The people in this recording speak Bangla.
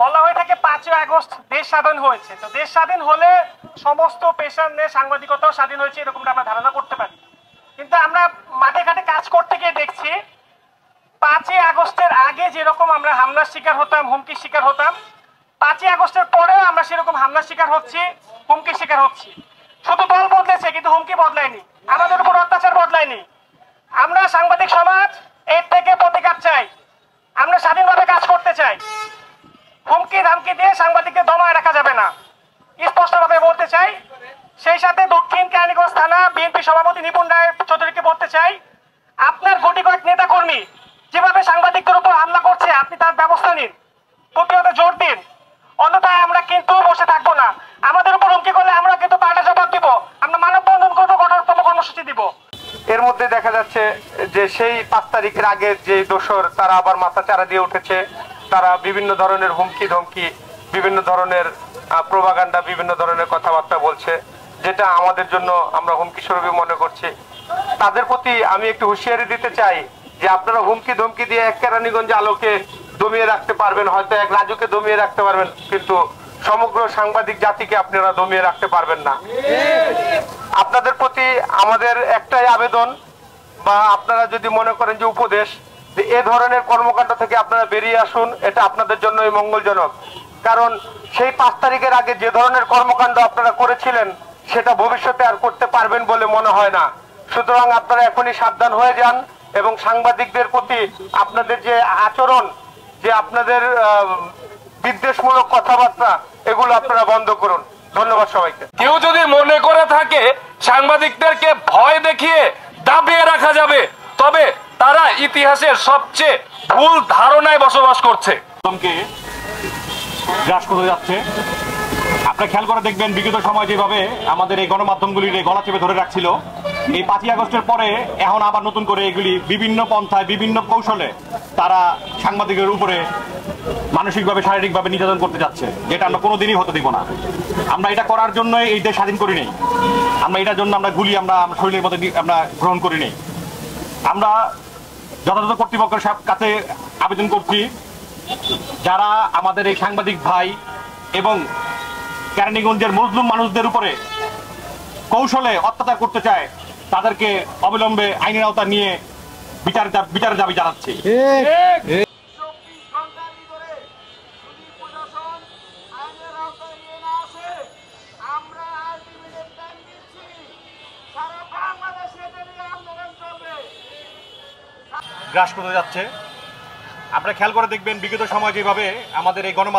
বলা হয়ে থাকে 5ই আগস্ট দেশ স্বাধীন হয়েছে। তো দেশ স্বাধীন হলে সমস্ত পেশার নিয়ে সাংবাদিকতাও স্বাধীন হয়েছে এরকমটা আমরা ধারণা করতে পারি, কিন্তু আমরা মাঠে ঘাটে কাজ করতে গিয়ে দেখছি 5ই আগস্টের আগে যেরকম আমরা হামলার শিকার হতাম, হুমকির শিকার হতাম, 5ই আগস্টের পরেও আমরা সেরকম হামলার শিকার হচ্ছি, হুমকির শিকার হচ্ছি। শুধু দল বদলেছে কিন্তু হুমকি বদলায়নি, আমাদের উপর অত্যাচার বদলায়নি। আমরা সাংবাদিক সমাজ এর থেকে প্রতিকার চাই, আমরা স্বাধীনভাবে কাজ করতে চাই। হুমকি ধামকি দিয়ে সাংবাদিকদের দমায় রাখা যাবে না, স্পষ্টভাবে বলতে চাই। সেই সাথে দক্ষিণ কেরানীগঞ্জ থানা বিএনপি সভাপতি নিপুণ রায় চৌধুরীকে বলতে চাই, আপনার গুটি কয়েক নেতা কর্মী যেভাবে সাংবাদিকদের উপর হামলা করছে আপনি তার ব্যবস্থা নিন, প্রতিহত জোর দিন, অন্যথায় আমরা কিন্তু বসে থাকবো না। আমাদের উপর হুমকি করলে আমরা কিন্তু পাল্টা জবাব দিব, আমরা মানববন্ধন করবো, কঠোরতম কর্মসূচি দিব। এর মধ্যে দেখা যাচ্ছে যে সেই 5 তারিখের আগে যে দোসর তারা আবার মাথা চারা দিয়ে উঠেছে, তারা বিভিন্ন ধরনের হুমকি ধমকি, বিভিন্ন ধরনের প্রোপাগান্ডা, বিভিন্ন ধরনের কথাবার্তা বলছে, যেটা আমাদের জন্য আমরা হুমকি স্বরূপই মনে করছি। তাদের প্রতি আমি একটু হুঁশিয়ারি দিতে চাই যে আপনারা হুমকি ধমকি দিয়ে এক কেরানীগঞ্জ আলোকে দমিয়ে রাখতে পারবেন, হয়তো এক রাজুকে দমিয়ে রাখতে পারবেন, কিন্তু সমগ্র সাংবাদিক জাতিকে আপনারা দমিয়ে রাখতে পারবেন না। আপনাদের প্রতি আমাদের একটাই আবেদন, বা আপনারা যদি মনে করেন যে উপদেশ, যে এ ধরনের কর্মকাণ্ড থেকে আপনারা বেরিয়ে আসুন, এটা আপনাদের জন্যই মঙ্গলজনক। কারণ সেই 5 তারিখের আগে যে ধরনের কর্মকাণ্ড আপনারা করেছিলেন সেটা ভবিষ্যতে আর করতে পারবেন বলে মনে হয় না। সুতরাং আপনারা এখনই সাবধান হয়ে যান এবং সাংবাদিকদের প্রতি আপনাদের যে আচরণ, যে আপনাদের বিদ্বেষমূলক কথাবার্তা, এগুলো আপনারা বন্ধ করুন। ধন্যবাদ সবাইকে। কেউ যদি মনে করে থাকে সাংবাদিকদেরকে ভয় দেখিয়ে দাবিয়ে রাখা যাবে, তবে তারা ইতিহাসের সবচেয়ে ভুল ধারণায় বসবাস করছে। গ্রাস করে যাচ্ছে। আপনারা খেয়াল করে দেখবেন বিগত সময় যেভাবে আমাদের এই গণমাধ্যমগুলির গলা চেপে ধরে রাখছিল, এই 5ই আগস্টের পরে এখন আবার নতুন করে এগুলি বিভিন্ন পন্থায় বিভিন্ন কৌশলে তারা সাংবাদিকের উপরে মানসিকভাবে শারীরিকভাবে নির্যাতন করতে যাচ্ছে, যেটা আমরা কোনোদিনই হতে দিব না। আমরা এটা করার জন্য এই দেশ স্বাধীন করি নেই, আমরা এটার জন্য আমরা গুলি আমরা শরীরের মধ্যে আমরা গ্রহণ করি নেই। আমরা যথাযথ কর্তৃপক্ষের কাছে আবেদন করছি, যারা আমাদের এই সাংবাদিক ভাই এবং কেরানীগঞ্জের মজলুম মানুষদের উপরে কৌশলে অত্যাচার করতে চায়, তাদেরকে অবিলম্বে আইনের আওতা নিয়ে বিচারের দাবি জানাচ্ছি। গ্রাস করে যাচ্ছে। আপনারা খেয়াল করে দেখবেন বিগত সময় যেভাবে আমাদের এই গণমাধ্যম